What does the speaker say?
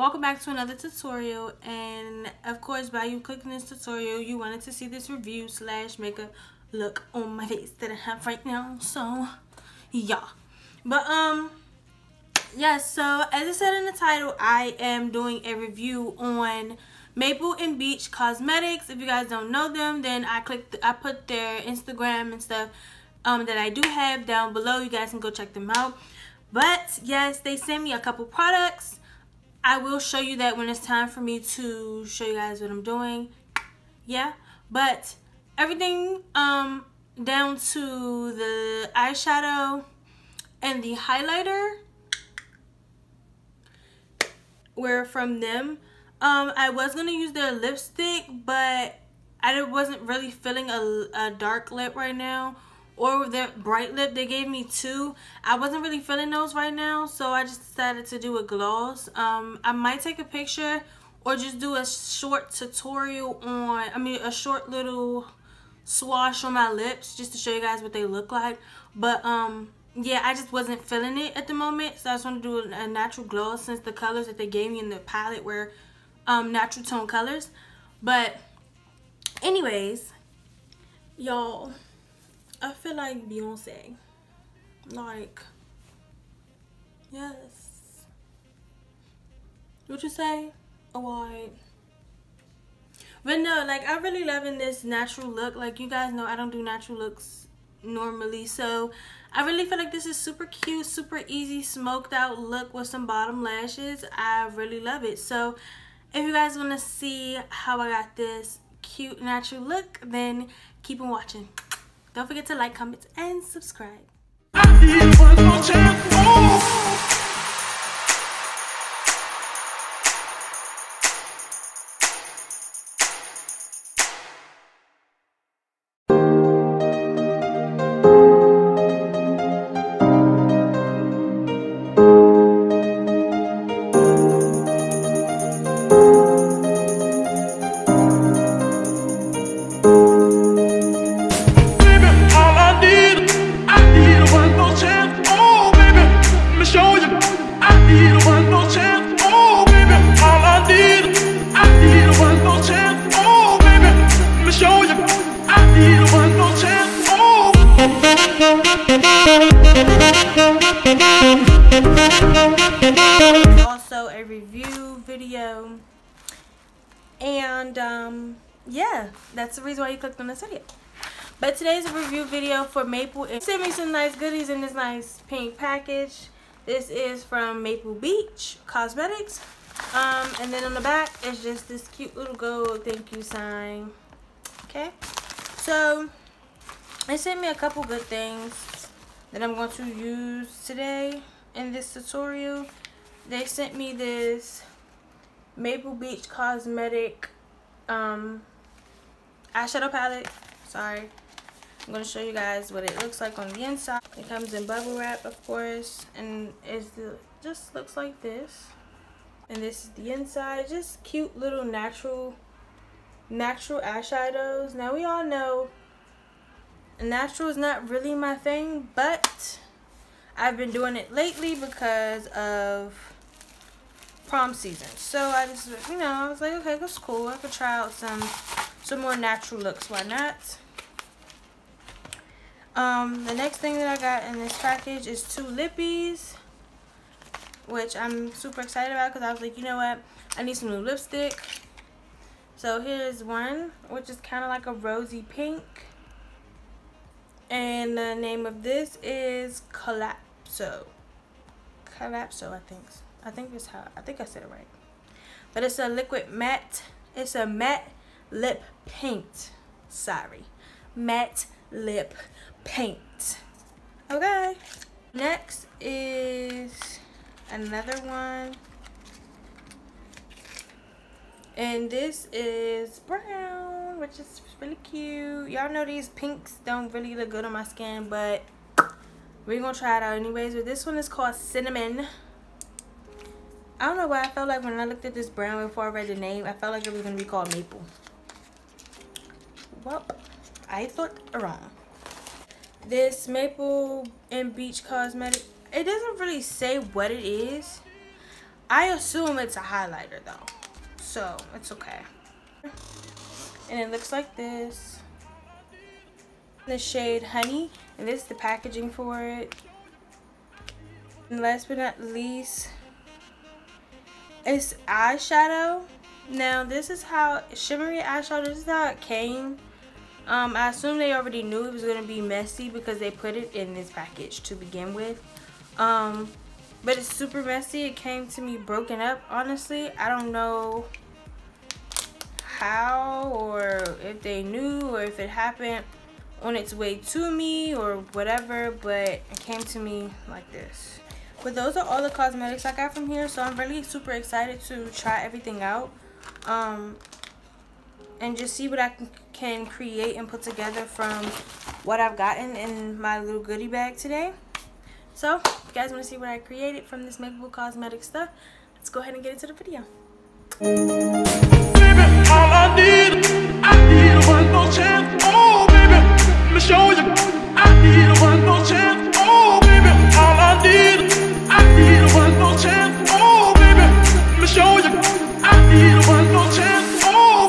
welcome back to another tutorial. And of course, by you clicking this tutorial, you wanted to see this review slash makeup look on my face that I have right now. So yeah, but yeah, so as I said in the title, I am doing a review on Maple and Beech Cosmetics. If you guys don't know them, then I put their Instagram and stuff that I do have down below. You guys can go check them out. But yes, they sent me a couple products. I will show you that when it's time for me to show you guys what I'm doing. Yeah, but everything down to the eyeshadow and the highlighter were from them. I was gonna use their lipstick, but I wasn't really feeling a dark lip right now, or their bright lip. They gave me two. I wasn't really feeling those right now, so I just decided to do a gloss. I might take a picture or just do a short tutorial on, a short little swash on my lips just to show you guys what they look like. But yeah, I just wasn't feeling it at the moment, so I just want to do a natural gloss since the colors that they gave me in the palette were natural tone colors. But anyways, y'all, I feel like Beyonce. Like, yes. What you say? Oh, what? But no, like, I'm really loving this natural look. Like, you guys know I don't do natural looks normally, so I really feel like this is super cute, super easy, smoked out look with some bottom lashes. I really love it. So if you guys want to see how I got this cute natural look, then keep on watching. Don't forget to like, comment, and subscribe. Also a review video, and yeah, that's the reason why you clicked on this video. But today's a review video for Maple. It sent me some nice goodies in this nice pink package. This is from Maple Beech Cosmetics, and then on the back is just this cute little gold thank you sign. Okay, so they sent me a couple good things that I'm going to use today in this tutorial. They sent me this Maple Beech Cosmetic eyeshadow palette. Sorry. I'm going to show you guys what it looks like on the inside. It comes in bubble wrap, of course, and just looks like this. And this is the inside. Just cute little natural eyeshadows. Now we all know natural is not really my thing, but I've been doing it lately because of prom season. So I just, I was like, okay, that's cool. I could try out some more natural looks. Why not? The next thing that I got in this package is two lippies, which I'm super excited about because I was like, you know what? I need some new lipstick. So here's one, which is kind of like a rosy pink. And the name of this is Calypso. Calypso, I think I said it right. But it's a liquid matte. It's a matte lip paint. Sorry, matte lip paint. Okay. Next is another one, and this is brown, which is really cute. Y'all know these pinks don't really look good on my skin, but we're gonna try it out anyways. But this one is called Cinnamon. I don't know why I felt like when I looked at this brown before I read the name, I felt like it was gonna be called Maple. Well, I thought wrong. This Maple and Beech Cosmetic, it doesn't really say what it is, I assume it's a highlighter though, so it's okay. And it looks like this. The shade Honey, and this is the packaging for it. And last but not least, it's eyeshadow. Now this is how shimmery eyeshadow, this is how it came. I assume they already knew it was going to be messy because they put it in this package to begin with. But it's super messy. It came to me broken up, honestly. I don't know how, or if they knew, or if it happened on its way to me or whatever, but it came to me like this. But those are all the cosmetics I got from here, so I'm really super excited to try everything out, and just see what I can create and put together from what I've gotten in my little goodie bag today. So, if you guys want to see what I created from this Makeable Cosmetic stuff, let's go ahead and get into the video. Baby, all I need one more chance. Oh, baby, let me show you. I need one more chance. Oh, baby, all I need one more chance. Oh, baby, let me show you. I need one more chance. Oh.